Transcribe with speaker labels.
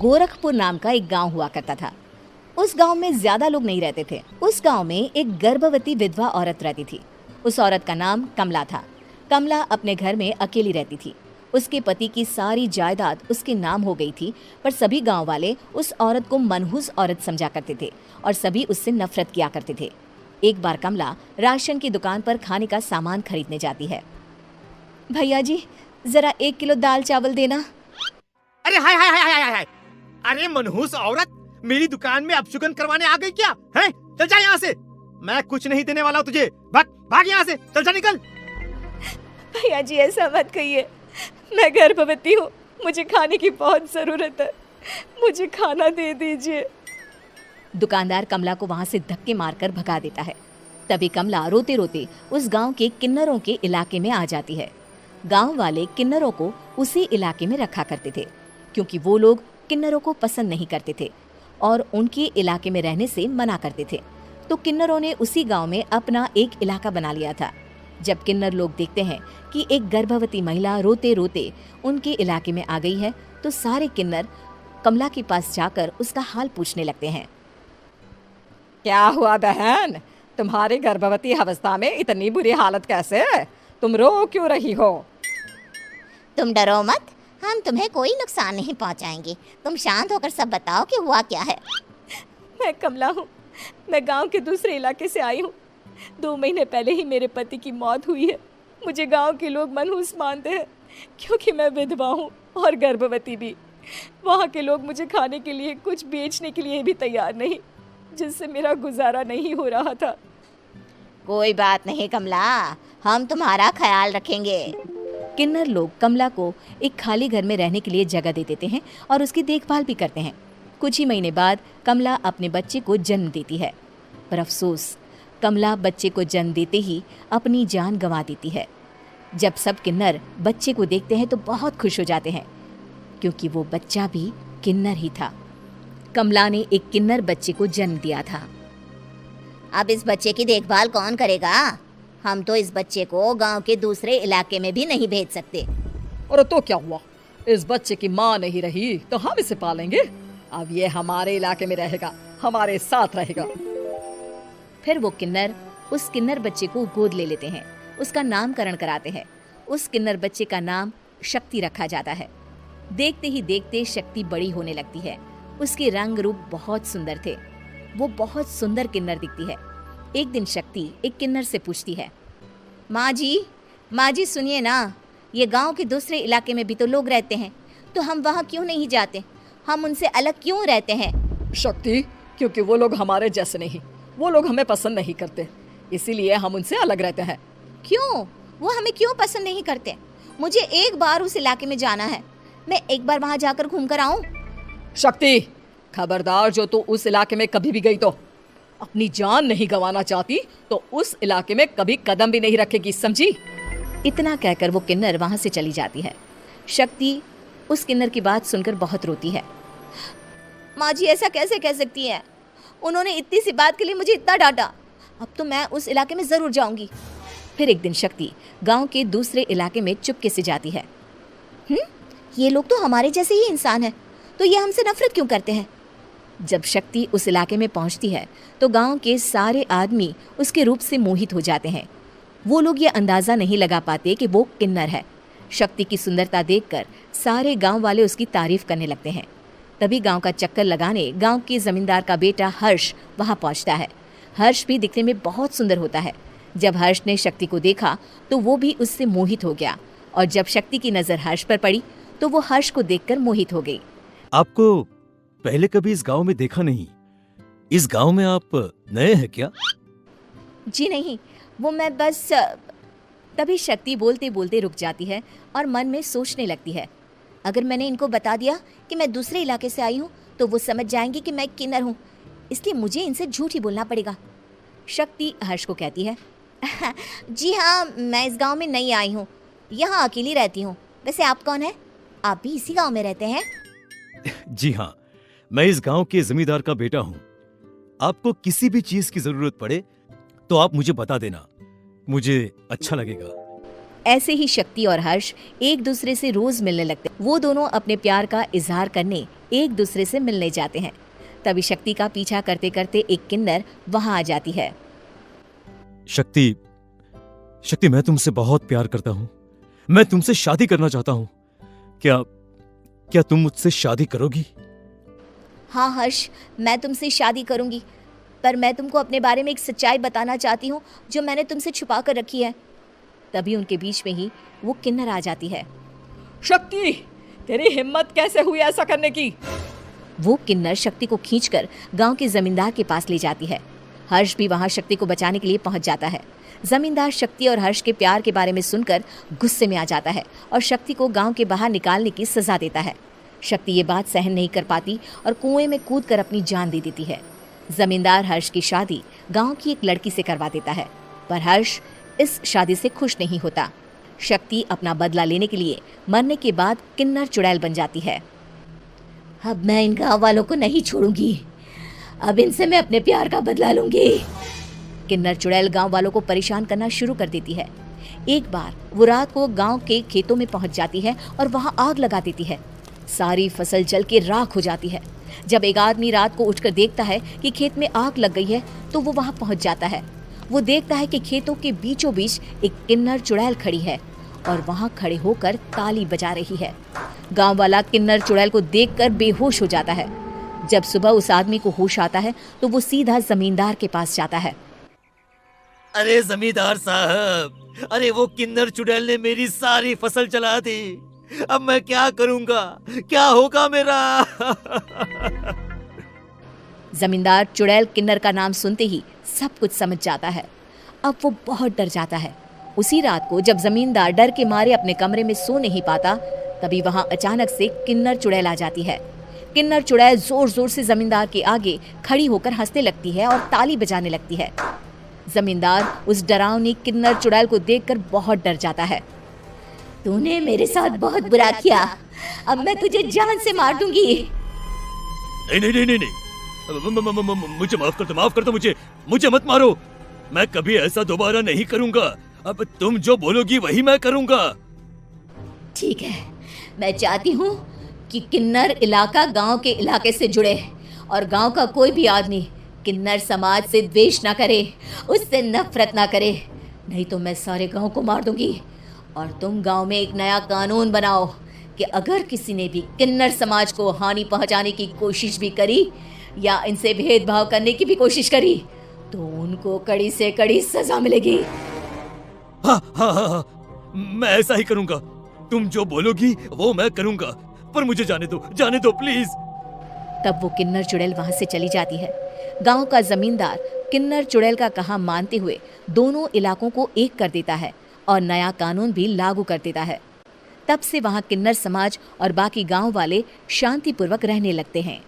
Speaker 1: गोरखपुर नाम का एक गांव हुआ करता था। उस गांव में ज्यादा लोग नहीं रहते थे। उस गांव में एक गर्भवती विधवा औरत रहती थी। उस औरत का नाम कमला था। कमला अपने घर में अकेली रहती थी। उसके पति की सारी जायदाद उसके नाम हो गई थी, पर सभी गांव वाले उस औरत को मनहूस औरत समझा करते थे और सभी उससे नफरत किया करते थे। एक बार कमला राशन की दुकान पर खाने का सामान खरीदने जाती है। भैया जी, जरा 1 किलो दाल चावल देना।
Speaker 2: अरे हाय हाय हाय हाय हाय, अरे मनहूस औरत, मेरी दुकान में अपशुगन करवाने आ गई क्या? हैं? चल जा यहाँ से, मैं कुछ नहीं देने वाला हूँ तुझे। भाग भाग यहाँ से, चल जा, निकल।
Speaker 1: भैया जी ऐसा मत कहिए, मैं गर्भवती हूँ, मुझे खाने की बहुत जरूरत है, मुझे खाना दे दीजिए। दुकानदार कमला को वहाँ से धक्के मारकर भगा देता है। तभी कमला रोते रोते उस गांव के किन्नरों के इलाके में आ जाती है। गांव वाले किन्नरों को उसी इलाके में रखा करते थे, क्योंकि वो लोग किन्नरों को पसंद नहीं करते थे और उनके इलाके में रहने से मना करते थे। तो किन्नरों ने उसी गांव में अपना एक इलाका बना लिया था। जब किन्नर लोग देखते हैं कि एक गर्भवती महिला रोते रोते उनके इलाके में आ गई है, तो सारे किन्नर कमला के पास जाकर उसका हाल पूछने लगते हैं।
Speaker 3: क्या हुआ बहन, तुम्हारी गर्भवती अवस्था में इतनी बुरी हालत कैसे? तुम रो क्यों रही हो?
Speaker 4: तुम डरो मत, हम तुम्हें कोई नुकसान नहीं पहुंचाएंगे। तुम शांत होकर सब बताओ कि हुआ क्या है।
Speaker 1: मैं कमला हूँ, मैं गांव के दूसरे इलाके से आई हूँ। 2 महीने पहले ही मेरे पति की मौत हुई है। मुझे गांव के लोग मनहूस मानते हैं, क्योंकि मैं विधवा हूँ और गर्भवती भी। वहाँ के लोग मुझे खाने के लिए कुछ बेचने के लिए भी तैयार नहीं, जिससे मेरा गुजारा नहीं हो रहा था।
Speaker 4: कोई बात नहीं कमला, हम तुम्हारा ख्याल रखेंगे।
Speaker 1: किन्नर लोग कमला को एक खाली घर में रहने के लिए जगह दे देते हैं और उसकी देखभाल भी करते हैं। कुछ ही महीने बाद कमला अपने बच्चे को जन्म देती है, पर अफसोस, कमला बच्चे को जन्म देते ही अपनी जान गंवा देती है। जब सब किन्नर बच्चे को देखते हैं तो बहुत खुश हो जाते हैं, क्योंकि वो बच्चा भी किन्नर ही था। कमला ने एक किन्नर बच्चे को जन्म दिया था।
Speaker 4: अब इस बच्चे की देखभाल कौन करेगा? हम तो इस बच्चे को गांव के दूसरे इलाके में भी नहीं भेज सकते।
Speaker 3: और तो क्या हुआ, इस बच्चे की माँ नहीं रही तो हम इसे पालेंगे। अब ये हमारे इलाके में रहेगा, हमारे साथ रहेगा।
Speaker 1: फिर वो किन्नर उस किन्नर बच्चे को गोद ले लेते हैं, उसका नामकरण कराते हैं। उस किन्नर बच्चे का नाम शक्ति रखा जाता है। देखते ही देखते शक्ति बड़ी होने लगती है। उसके रंग रूप बहुत सुंदर थे। वो बहुत सुंदर किन्नर दिखती है। एक दिन शक्ति एक किन्नर से पूछती है, माँ जी सुनिए ना, ये गांव के दूसरे इलाके में भी तो लोग रहते हैं, तो हम वहाँ क्यों नहीं जाते? हम उनसे अलग क्यों रहते हैं?
Speaker 3: शक्ति, क्योंकि वो लोग हमारे जैसे नहीं, वो लोग हमें पसंद नहीं करते, इसीलिए हम उनसे अलग रहते हैं।
Speaker 4: क्यों? वो हमें क्यों पसंद नहीं करते? मुझे एक बार उस इलाके में जाना है, मैं एक बार वहाँ जाकर घूम कर आऊँ।
Speaker 3: शक्ति, खबरदार, जो तू उस इलाके में कभी भी गई तो अपनी जान नहीं गंवाना चाहती तो उस इलाके में कभी कदम भी नहीं रखेगी, समझी?
Speaker 1: इतना कहकर वो किन्नर वहाँ से चली जाती है। शक्ति उस किन्नर की बात सुनकर बहुत रोती है।
Speaker 4: माँ जी ऐसा कैसे कह सकती हैं? उन्होंने इतनी सी बात के लिए मुझे इतना डांटा। अब तो मैं उस इलाके में जरूर जाऊंगी।
Speaker 1: फिर एक दिन शक्ति गांव के दूसरे इलाके में चुपके से जाती है।
Speaker 4: ये लोग तो हमारे जैसे ही इंसान हैं, तो ये हमसे नफरत क्यों करते हैं?
Speaker 1: जब शक्ति उस इलाके में पहुंचती है तो गांव के सारे आदमी उसके रूप से मोहित हो जाते हैं। वो लोग ये अंदाजा नहीं लगा पाते कि वो किन्नर है। शक्ति की सुंदरता देखकर सारे गांव वाले उसकी तारीफ करने लगते हैं। तभी गांव का चक्कर लगाने गांव के जमींदार का बेटा हर्ष वहां पहुंचता है। हर्ष भी दिखने में बहुत सुंदर होता है। जब हर्ष ने शक्ति को देखा तो वो भी उससे मोहित हो गया, और जब शक्ति की नजर हर्ष पर पड़ी तो वो हर्ष को देखकर मोहित हो गई।
Speaker 5: आपको पहले कभी इस गांव में देखा नहीं। इस गांव में आप नए हैं क्या?
Speaker 1: जी नहीं, वो मैं बस। तभी शक्ति बोलते बोलते रुक जाती है और मन में सोचने लगती है,
Speaker 4: अगर मैंने इनको बता दिया कि मैं दूसरे इलाके से आई हूँ तो वो समझ जाएंगे कि मैं किन्नर हूँ, इसलिए मुझे इनसे झूठ ही बोलना पड़ेगा।
Speaker 1: शक्ति हर्ष को कहती है,
Speaker 4: जी हाँ, मैं इस गांव में नई आई हूँ, यहाँ अकेली रहती हूँ। वैसे आप कौन है? आप भी इसी गांव में रहते हैं?
Speaker 5: जी हाँ, मैं इस गांव के जमींदार का बेटा हूँ। आपको किसी भी चीज की जरूरत पड़े तो आप मुझे बता देना, मुझे अच्छा लगेगा।
Speaker 1: ऐसे ही शक्ति और हर्ष एक दूसरे से रोज मिलने लगते। वो दोनों अपने प्यार का इजहार करने
Speaker 4: एक दूसरे से मिलने जाते हैं। तभी शक्ति का पीछा करते करते एक किन्नर वहां आ जाती है।
Speaker 5: शक्ति, शक्ति, मैं तुमसे बहुत प्यार करता हूँ। मैं तुमसे शादी करना चाहता हूँ। क्या तुम मुझसे शादी करोगी?
Speaker 4: हाँ हर्ष, मैं तुमसे शादी करूंगी, पर मैं तुमको अपने बारे में एक सच्चाई बताना चाहती हूँ जो मैंने तुमसे छुपा कर रखी है। तभी उनके बीच में ही वो किन्नर आ जाती है।
Speaker 3: शक्ति, तेरी हिम्मत कैसे हुई ऐसा करने की?
Speaker 4: वो किन्नर शक्ति को खींचकर गांव के जमींदार के पास ले जाती है। हर्ष भी वहां शक्ति को बचाने के लिए पहुंच जाता है। जमींदार शक्ति और हर्ष के प्यार के बारे में सुनकर गुस्से में आ जाता है और शक्ति को गांव के बाहर निकालने की सजा देता है। शक्ति ये बात सहन नहीं कर पाती और कुएं में कूदकर अपनी जान दे देती है। जमींदार हर्ष की शादी गांव की एक लड़की से करवा देता है, पर हर्ष इस शादी से खुश नहीं होता। शक्ति अपना बदला लेने के लिए मरने के बाद किन्नर चुड़ैल बन जाती है। अब मैं इन गांव वालों को नहीं छोड़ूंगी, अब इनसे मैं अपने प्यार का बदला लूंगी। किन्नर चुड़ैल गांव वालों को परेशान करना शुरू कर देती है। एक बार वो रात को गांव के खेतों में पहुंच जाती है और वहां आग लगा देती है। सारी फसल जल के राख हो जाती है। जब एक आदमी रात को उठकर देखता है कि खेत में आग लग गई है तो वो वहां पहुंच जाता है। वो देखता है कि खेतों के बीचों बीच एक किन्नर चुड़ैल खड़ी है और वहां खड़े होकर ताली बजा रही है। गांव वाला किन्नर चुड़ैल को देखकर बेहोश हो जाता है। जब सुबह उस आदमी को होश आता है तो वो सीधा जमींदार के पास जाता है।
Speaker 2: अरे जमींदार साहब, अरे वो किन्नर चुड़ैल ने मेरी सारी फसल जला दी। अब मैं क्या करूंगा, क्या होगा मेरा?
Speaker 4: जमींदार चुड़ैल किन्नर का नाम सुनते ही सब कुछ समझ जाता है। अब वो बहुत डर जाता है। उसी रात को जब जमींदार डर के मारे अपने कमरे में सो नहीं पाता, तभी वहां अचानक से किन्नर चुड़ैल आ जाती है। किन्नर चुड़ैल जोर जोर से जमींदार के आगे खड़ी होकर हंसने लगती है और ताली बजाने लगती है। जमींदार उस डरावनी किन्नर चुड़ैल को देखकर बहुत डर जाता है। तूने मेरे साथ बहुत बुरा किया, अब मैं तुझे जान से मार दूंगी।
Speaker 5: नहीं नहीं नहीं नहीं नहीं, मुझे माफ कर दो, मुझे मत मारो। मैं कभी ऐसा दोबारा नहीं करूंगा। अब तुम जो बोलोगी वही मैं करूंगा।
Speaker 4: ठीक है, मैं चाहती हूँ कि किन्नर इलाका गांव के इलाके से जुड़े और गांव का कोई भी आदमी किन्नर समाज से द्वेष ना करे, उससे नफरत ना करे, नहीं तो मैं सारे गांव को मार दूंगी। और तुम गांव में एक नया कानून बनाओ कि अगर किसी ने भी किन्नर समाज को हानि पहुंचाने की कोशिश भी करी या इनसे भेदभाव करने की भी कोशिश करी तो उनको कड़ी से कड़ी सजा मिलेगी।
Speaker 5: हाँ हाँ हाँ हाँ, मैं ऐसा ही करूंगा। तुम जो बोलोगी वो मैं करूंगा, पर मुझे जाने दो प्लीज।
Speaker 4: तब वो किन्नर चुड़ैल वहां से चली जाती है। गांव का जमींदार किन्नर चुड़ैल का कहा मानते हुए दोनों इलाकों को एक कर देता है और नया कानून भी लागू कर देता है। तब से वहां किन्नर समाज और बाकी गांव वाले शांतिपूर्वक रहने लगते हैं।